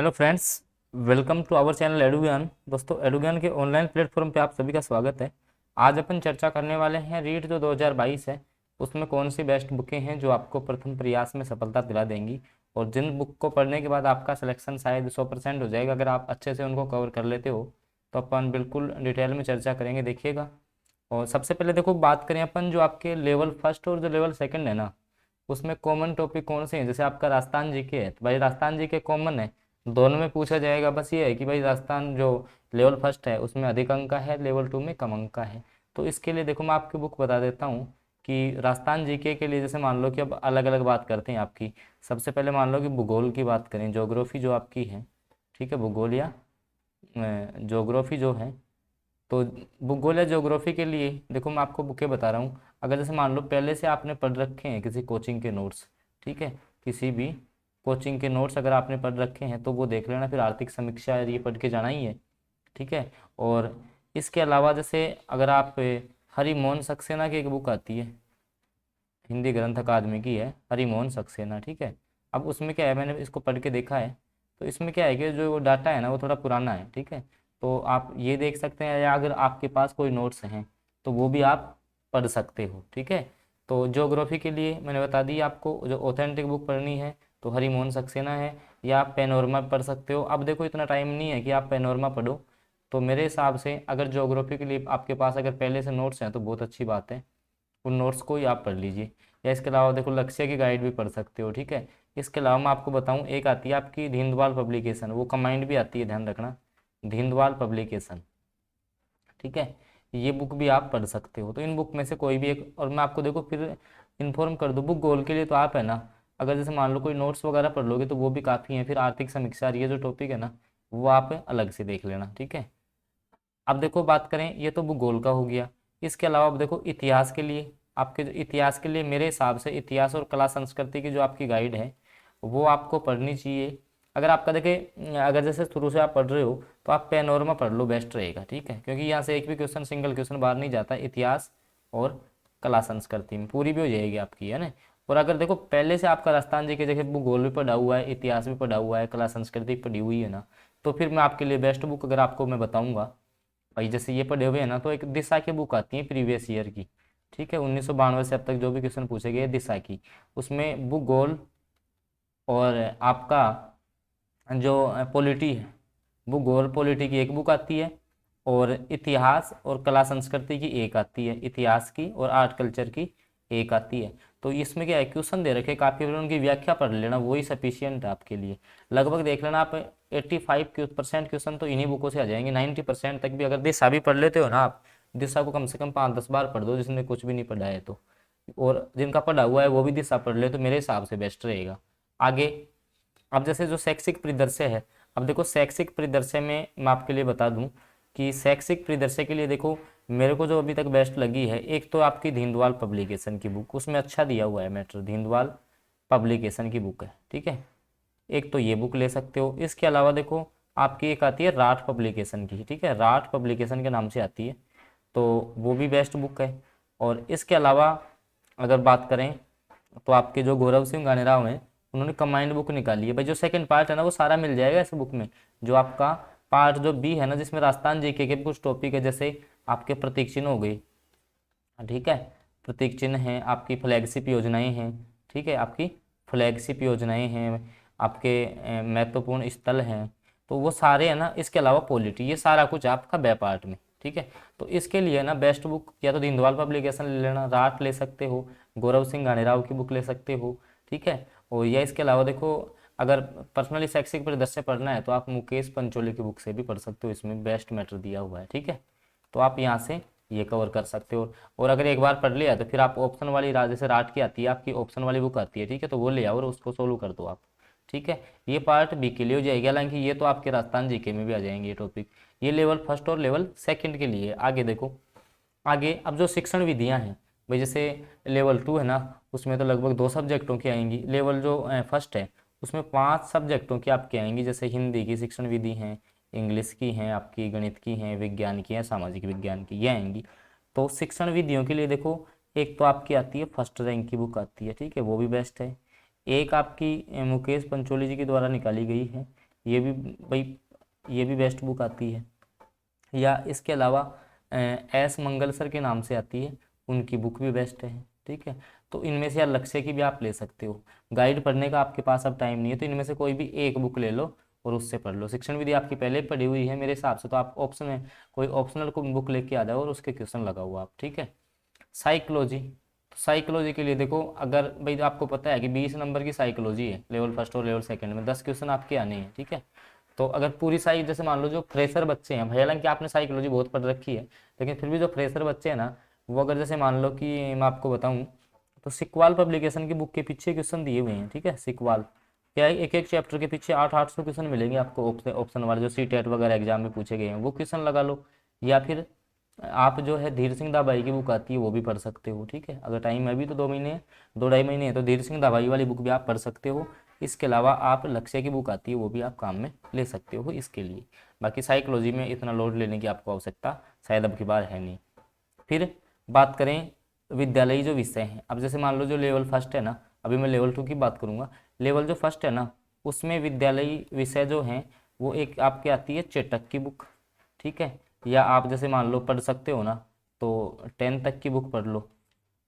Hello friends, welcome to our channel Edugyan. दोस्तों, एडुज्ञान के online platform पे आप सभी का स्वागत है। आज अपन चर्चा करने वाले हैं रीट जो 2022 है उसमें कौन सी बेस्ट बुकें हैं जो आपको प्रथम प्रयास में सफलता दिला देंगी, और जिन बुक को पढ़ने के बाद आपका सिलेक्शन शायद 100% हो जाएगा अगर आप अच्छे से उनको कवर कर लेते हो। तो अपन बिल्कुल डिटेल में चर्चा करेंगे, देखिएगा। और सबसे पहले देखो, बात करें अपन जो आपके लेवल फर्स्ट और जो लेवल सेकंड है ना, उसमें कॉमन टॉपिक कौन से हैं। जैसे आपका राजस्थान जीके है तो भाई राजस्थान जीके कॉमन है, दोनों में पूछा जाएगा। बस ये है कि भाई राजस्थान जो लेवल फर्स्ट है उसमें अधिक अंक का है, लेवल टू में कम अंक का है। तो इसके लिए देखो मैं आपकी बुक बता देता हूँ कि राजस्थान जीके के लिए जैसे मान लो कि अब अलग अलग बात करते हैं आपकी। सबसे पहले मान लो कि भूगोल की बात करें, ज्योग्राफी जो आपकी है, ठीक है, भूगोल या ज्योग्राफी जो है, तो भूगोल या ज्योग्राफी के लिए देखो मैं आपको बुकें बता रहा हूँ। अगर जैसे मान लो पहले से आपने पढ़ रखे हैं किसी कोचिंग के नोट्स, ठीक है, किसी भी कोचिंग के नोट्स अगर आपने पढ़ रखे हैं तो वो देख लेना। फिर आर्थिक समीक्षा ये पढ़ के जाना ही है, ठीक है। और इसके अलावा जैसे अगर आप हरिमोहन सक्सेना की एक बुक आती है, हिंदी ग्रंथ अकादमी की है, हरिमोहन सक्सेना, ठीक है। अब उसमें क्या है, मैंने इसको पढ़ के देखा है, तो इसमें क्या है कि जो डाटा है ना वो थोड़ा पुराना है, ठीक है। तो आप ये देख सकते हैं, या अगर आपके पास कोई नोट्स हैं तो वो भी आप पढ़ सकते हो, ठीक है। तो ज्योग्राफी के लिए मैंने बता दी आपको, जो ऑथेंटिक बुक पढ़नी है तो हरिमोहन सक्सेना है, या आप पैनोरमा पढ़ सकते हो। अब देखो इतना टाइम नहीं है कि आप पैनोरमा पढ़ो, तो मेरे हिसाब से अगर ज्योग्राफी के लिए आपके पास अगर पहले से नोट्स हैं तो बहुत अच्छी बात है, उन नोट्स को ही आप पढ़ लीजिए। या इसके अलावा देखो लक्ष्य की गाइड भी पढ़ सकते हो, ठीक है। इसके अलावा मैं आपको बताऊं, एक आती है आपकी धींदवाल पब्लिकेशन, वो कमांड भी आती है, ध्यान रखना, धींदवाल पब्लिकेशन, ठीक है। ये बुक भी आप पढ़ सकते हो। तो इन बुक में से कोई भी एक, और मैं आपको देखो फिर इन्फॉर्म कर दूँ, बुक गोल के लिए तो आप है ना, अगर जैसे मान लो कोई नोट्स वगैरह पढ़ लोगे तो वो भी काफ़ी है। फिर आर्थिक समीक्षा ये जो टॉपिक है ना वो आप अलग से देख लेना, ठीक है। अब देखो बात करें, ये तो भूगोल का हो गया। इसके अलावा अब देखो इतिहास के लिए, आपके जो इतिहास के लिए मेरे हिसाब से इतिहास और कला संस्कृति की जो आपकी गाइड है वो आपको पढ़नी चाहिए। अगर आपका देखे, अगर जैसे शुरू से आप पढ़ रहे हो तो आप पैनोरमा पढ़ लो, बेस्ट रहेगा, ठीक है। क्योंकि यहाँ से एक भी क्वेश्चन, सिंगल क्वेश्चन बाहर नहीं जाता इतिहास और कला संस्कृति में, पूरी भी हो जाएगी आपकी, है ना। और अगर देखो पहले से आपका राजस्थान जी के जगह भूगोल भी पढ़ा हुआ है, इतिहास भी पढ़ा हुआ है, कला संस्कृति पढ़ी हुई है ना, तो फिर मैं आपके लिए बेस्ट बुक अगर आपको मैं बताऊंगा भाई, जैसे ये पढ़े हुए हैं ना, तो एक दिशा की बुक आती है प्रीवियस ईयर की, ठीक है, 1992 से अब तक जो भी क्वेश्चन पूछे गए दिशा की, उसमें भूगोल और आपका जो पॉलिटी है, भूगोल पॉलिटी की एक बुक आती है, और इतिहास और कला संस्कृति की एक आती है, इतिहास की और आर्ट कल्चर की एक आती है। तो इसमें क्या है, क्वेश्चन दे रखे काफ़ी, उनकी व्याख्या पढ़ लेना, वही सफिशियंट है आपके लिए। लगभग देख लेना आप 85% क्वेश्चन तो इन्हीं बुकों से आ जाएंगे, 90% तक भी। अगर दिशा भी पढ़ लेते हो ना आप, दिशा को कम से कम 5-10 बार पढ़ दो जिसने कुछ भी नहीं पढ़ा है तो, और जिनका पढ़ा हुआ है वो भी दिशा पढ़ ले तो मेरे हिसाब से बेस्ट रहेगा। आगे अब जैसे जो शैक्षिक परिदृश्य है, अब देखो शैक्षिक परिदृश्य में मैं आपके लिए बता दूं कि शैक्षिक परिदृश्य के लिए देखो मेरे को जो अभी तक बेस्ट लगी है, एक तो आपकी धींदवाल पब्लिकेशन की बुक, उसमें अच्छा दिया हुआ है मैटर, धींदवाल पब्लिकेशन की बुक है, ठीक है। एक तो ये बुक ले सकते हो। इसके अलावा देखो आपकी एक आती है राठ पब्लिकेशन की, ठीक है, राठ पब्लिकेशन के नाम से आती है, तो वो भी बेस्ट बुक है। और इसके अलावा अगर बात करें तो आपके जो गौरव सिंह गानेराव हैं, उन्होंने कंबाइंड बुक निकाली है भाई, जो सेकंड पार्ट है ना वो सारा मिल जाएगा इस बुक में। जो आपका पार्ट जो बी है ना, जिसमें राजस्थान जीके के कुछ टॉपिक है, जैसे आपके प्रतीक चिन्ह हो गई, ठीक है, प्रतीक चिन्ह हैं, आपकी फ्लैगशिप योजनाएं हैं, ठीक है, आपकी फ्लैगशिप योजनाएं हैं, आपके महत्वपूर्ण स्थल हैं, तो वो सारे है ना। इसके अलावा पॉलिटी, ये सारा कुछ आपका बे पार्ट में, ठीक है। तो इसके लिए ना बेस्ट बुक या तो दीनदयाल पब्लिकेशन ले लेना, राठ ले सकते हो, गौरव सिंह गानेराव की बुक ले सकते हो, ठीक है। और या इसके अलावा देखो अगर पर्सनली शैक्षिक परिदृश्य पढ़ना है तो आप मुकेश पंचोली की बुक से भी पढ़ सकते हो, इसमें बेस्ट मैटर दिया हुआ है, ठीक है। तो आप यहाँ से ये कवर कर सकते हो। और अगर एक बार पढ़ लिया तो फिर आप ऑप्शन वाली जैसे राट की आती है आपकी ऑप्शन वाली बुक आती है, ठीक है, तो वो ले आओ और उसको सोल्व कर दो आप, ठीक है। ये पार्ट बी के लिए हो जाएगी, हालांकि ये तो आपके राजस्थान जीके में भी आ जाएंगे ये टॉपिक। ये लेवल फर्स्ट और लेवल सेकंड के लिए। आगे देखो, आगे अब जो शिक्षण विधियाँ हैं भाई, जैसे लेवल 2 है ना, उसमें तो लगभग 2 सब्जेक्टों की आएंगी। लेवल जो फर्स्ट है उसमें 5 सब्जेक्टों की आपकी आएंगी, जैसे हिंदी की शिक्षण विधि हैं, इंग्लिश की हैं, आपकी गणित की हैं, विज्ञान की हैं, सामाजिक विज्ञान की, ये आएंगी। तो शिक्षण विधियों के लिए देखो, एक तो आपकी आती है फर्स्ट रैंक की बुक आती है, ठीक है, वो भी बेस्ट है। एक आपकी मुकेश पंचोली जी के द्वारा निकाली गई है, ये भी भाई ये भी बेस्ट बुक आती है। या इसके अलावा एस मंगल सर के नाम से आती है, उनकी बुक भी बेस्ट है। ठीक है, तो इनमें से यार लक्ष्य की भी आप ले सकते हो। गाइड पढ़ने का आपके पास अब टाइम नहीं है तो इनमें से कोई भी एक बुक ले लो और उससे पढ़ लो। शिक्षण विधि आपकी पहले पढ़ी हुई है मेरे हिसाब से, तो आप ऑप्शन में कोई ऑप्शनल को बुक लेके आ जाओ और उसके क्वेश्चन लगाओ आप। ठीक है, साइकोलॉजी, साइकोलॉजी के लिए देखो, अगर भाई आपको पता है कि 20 नंबर की साइकोलॉजी है लेवल फर्स्ट और लेवल सेकंड में, 10 क्वेश्चन आपके आने हैं। ठीक है, तो अगर पूरी साइड जैसे मान लो जो फ्रेशर बच्चे हैं, भले हालांकि आपने साइकोलॉजी बहुत पढ़ रखी है, लेकिन फिर भी जो फ्रेशर बच्चे हैं ना, वो अगर जैसे मान लो कि मैं आपको बताऊं तो सिकवाल पब्लिकेशन की बुक के पीछे क्वेश्चन दिए हुए हैं। ठीक है, सिकवाल क्या है, एक एक चैप्टर के पीछे 800 क्वेश्चन मिलेंगे आपको, ऑप्शन वाले जो सी टेट वगैरह एग्जाम में पूछे गए हैं वो क्वेश्चन लगा लो। या फिर आप जो है धीर सिंह दाभाई की बुक आती है वो भी पढ़ सकते हो। ठीक है, अगर टाइम है अभी तो 2 महीने, 2 ढाई महीने है, तो धीर सिंह दाभाई वाली बुक भी आप पढ़ सकते हो। इसके अलावा आप लक्ष्य की बुक आती है वो भी आप काम में ले सकते हो इसके लिए। बाकी साइकोलॉजी में इतना लोड लेने की आपको आवश्यकता शायद अब की बार है नहीं। फिर बात करें विद्यालयी जो विषय हैं, अब जैसे मान लो जो लेवल फर्स्ट है ना, अभी मैं लेवल 2 की बात करूंगा। लेवल जो फर्स्ट है ना, उसमें विद्यालयी विषय जो हैं वो एक आपके आती है चेटक की बुक। ठीक है, या आप जैसे मान लो पढ़ सकते हो ना, तो 10 तक की बुक पढ़ लो।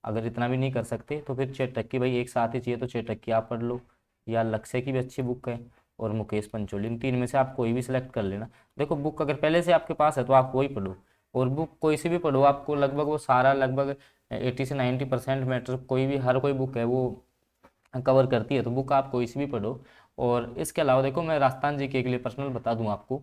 अगर इतना भी नहीं कर सकते तो फिर चेटक की, भाई एक साथ ही चाहिए तो चेटक की आप पढ़ लो। या लक्ष्य की भी अच्छी बुक है, और मुकेश पंचोली, इन तीन में से आप कोई भी सिलेक्ट कर लेना। देखो बुक अगर पहले से आपके पास है तो आप वही पढ़ो, और बुक कोई सी भी पढ़ो, आपको लगभग वो सारा लगभग 80 से 90% मैटर कोई भी, हर कोई बुक है वो कवर करती है, तो बुक आप कोई सी भी पढ़ो। और इसके अलावा देखो मैं राजस्थान जीके के लिए पर्सनल बता दूं आपको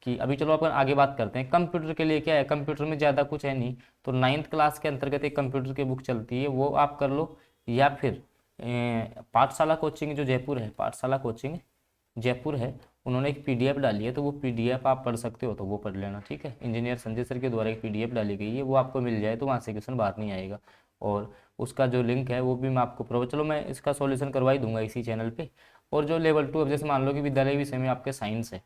कि अभी चलो अपन आगे बात करते हैं कंप्यूटर के लिए। क्या है, कंप्यूटर में ज़्यादा कुछ है नहीं, तो 9th क्लास के अंतर्गत एक कंप्यूटर की बुक चलती है वो आप कर लो। या फिर पाठशाला कोचिंग जो जयपुर है, पाठशाला कोचिंग जयपुर है, उन्होंने एक पीडीएफ डाली है, तो वो पीडीएफ आप पढ़ सकते हो तो वो पढ़ लेना। ठीक है, इंजीनियर संजय सर के द्वारा एक पीडीएफ डाली गई है, वो आपको मिल जाए तो वहाँ से क्वेश्चन बाहर नहीं आएगा। और उसका जो लिंक है वो भी मैं आपको प्रोवाइड, चलो मैं इसका सॉल्यूशन करवा ही दूंगा इसी चैनल पे। और जो लेवल 2, अब जैसे मान लो कि विद्यालय विषय में आपके साइंस है,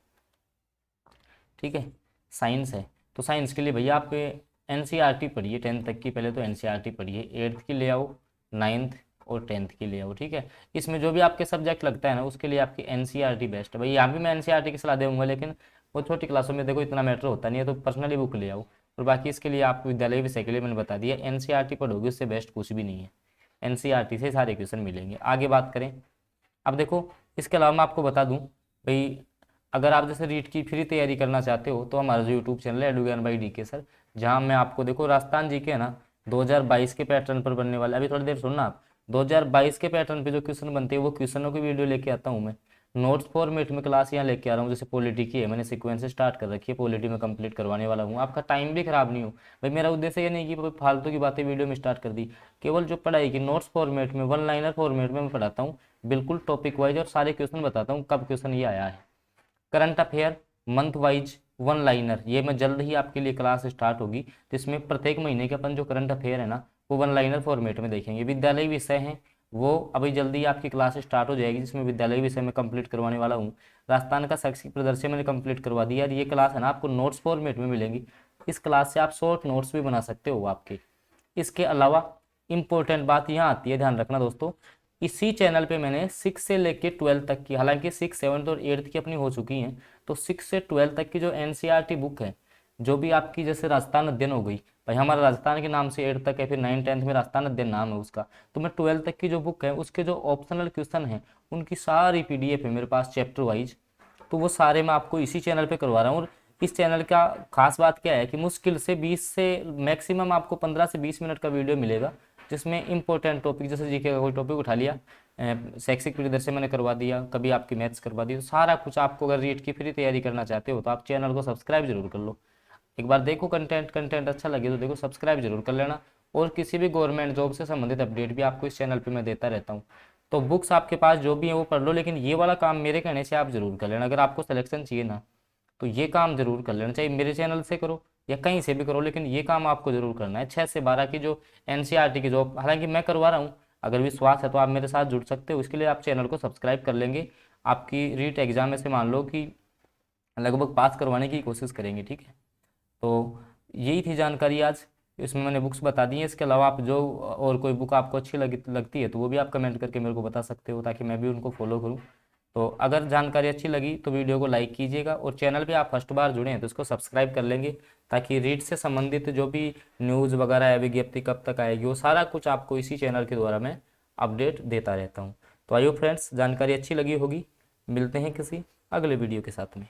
ठीक है, साइंस है, तो साइंस के लिए भैया आप एनसीईआरटी पढ़िए 10th तक की, पहले तो एनसीईआरटी पढ़िए, 8th की ले आओ, 9th और 10th की ले आओ। ठीक है, इसमें जो भी आपके सब्जेक्ट लगता है ना उसके लिए आपकी एनसीईआरटी बेस्ट है। भाई यहाँ भी मैं एनसीईआरटी की सलाह दूंगा, लेकिन वो छोटी क्लासों में देखो इतना मैटर होता नहीं है, तो पर्सनली बुक ले आओ। और बाकी इसके लिए आप विद्यालय विषय के लिए मैंने बता दिया, एनसीईआरटी पढ़ोगे उससे बेस्ट कुछ भी नहीं है, एनसीईआरटी से सारे क्वेश्चन मिलेंगे। आगे बात करें, अब देखो इसके अलावा मैं आपको बता दूं भाई, अगर आप जैसे रीट की फ्री तैयारी करना चाहते हो तो हमारा जो यूट्यूब चैनल है एडुज्ञान बाई डीके सर, जहां मैं आपको देखो राजस्थान जी के है ना 2022 के पैटर्न पर बनने वाला, अभी थोड़ी देर सुनना आप, 2022 के पैटर्न पे जो क्वेश्चन बनते हैं वो क्वेश्चनों की वीडियो लेके आता हूँ मैं। नोट्स फॉर्मेट में क्लास यहाँ लेके आ रहा हूँ, जैसे पॉलिटी की है, मैंने सीक्वेंस स्टार्ट कर रखी है, पॉलिटी में कंप्लीट करवाने वाला हूँ, आपका टाइम भी खराब नहीं हो। भाई मेरा उद्देश्य ये नहीं कि फालतू की बातें वीडियो में स्टार्ट कर दी, केवल जो पढ़ाई की नोट्स फॉर्मेट में, वन लाइनर फॉर्मेट में मैं पढ़ाता हूँ, बिल्कुल टॉपिक वाइज, और सारे क्वेश्चन बताता हूँ कब क्वेश्चन ये आया है। Current affair month wise one liner, ये मैं जल्द ही आपके लिए क्लास स्टार्ट होगी, जिसमें प्रत्येक महीने के अपन जो करंट अफेयर है ना वो वन लाइनर फॉर्मेट में देखेंगे। विद्यालय विषय हैं वो अभी जल्दी आपकी क्लास स्टार्ट हो जाएगी, जिसमें विद्यालय विषय में कंप्लीट करवाने वाला हूँ। राजस्थान का शैक्षिक प्रदर्शन मैंने कंप्लीट करवा दिया, ये क्लास है ना आपको नोट्स फॉर्मेट में मिलेंगी। इस क्लास से आप शॉर्ट नोट्स भी बना सकते हो आपके। इसके अलावा इंपॉर्टेंट बात यहाँ आती है, ध्यान रखना दोस्तों, इसी चैनल पे मैंने 6 से लेके 12 तक की, हालांकि 6, 7 और 8 की अपनी हो चुकी हैं, तो 6 से 12 तक की जो एनसीईआरटी बुक है, जो भी आपकी जैसे राजस्थान अध्ययन हो गई, भाई हमारा राजस्थान के नाम से 8 तक है, फिर 9, 10th में राजस्थान अध्ययन नाम है उसका, तो मैं 12 तक की जो बुक है उसके जो ऑप्शनल क्वेश्चन है उनकी सारी पीडीएफ है मेरे पास चैप्टर वाइज, तो वो सारे मैं आपको इसी चैनल पे करवा रहा हूँ। और इस चैनल का खास बात क्या है कि मुश्किल से 20 से मैक्सिमम आपको 15 से 20 मिनट का वीडियो मिलेगा, जिसमें इंपॉर्टेंट टॉपिक जैसे जीके का कोई टॉपिक उठा लिया, शैक्षिक प्रदर्शन मैंने करवा दिया, कभी आपकी मैथ्स करवा दी, तो सारा कुछ आपको, अगर रीट की फ्री तैयारी करना चाहते हो तो आप चैनल को सब्सक्राइब जरूर कर लो। एक बार देखो कंटेंट अच्छा लगे तो देखो सब्सक्राइब जरूर कर लेना। और किसी भी गवर्नमेंट जॉब से संबंधित अपडेट भी आपको इस चैनल पे मैं देता रहता हूँ। तो बुक्स आपके पास जो भी है वो पढ़ लो, लेकिन ये वाला काम मेरे कहने से आप जरूर कर लेना। अगर आपको सिलेक्शन चाहिए ना तो ये काम जरूर कर लेना, चाहे मेरे चैनल से करो या कहीं से भी करो, लेकिन ये काम आपको जरूर करना है। 6 से 12 की जो एनसीईआरटी की जॉब हालांकि मैं करवा रहा हूँ, अगर विश्वास है तो आप मेरे साथ जुड़ सकते हो। इसके लिए आप चैनल को सब्सक्राइब कर लेंगे, आपकी रीट एग्जाम में से मान लो कि लगभग पास करवाने की कोशिश करेंगे। ठीक है, तो यही थी जानकारी आज, इसमें मैंने बुक्स बता दी हैं। इसके अलावा आप जो और कोई बुक आपको अच्छी लगती है तो वो भी आप कमेंट करके मेरे को बता सकते हो, ताकि मैं भी उनको फॉलो करूँ। तो अगर जानकारी अच्छी लगी तो वीडियो को लाइक कीजिएगा, और चैनल पे आप फर्स्ट बार जुड़े हैं तो इसको सब्सक्राइब कर लेंगे, ताकि रीट से संबंधित जो भी न्यूज़ वगैरह है, विज्ञप्ति कब तक आएगी, वो सारा कुछ आपको इसी चैनल के द्वारा मैं अपडेट देता रहता हूँ। तो आइए फ्रेंड्स, जानकारी अच्छी लगी होगी, मिलते हैं किसी अगले वीडियो के साथ में।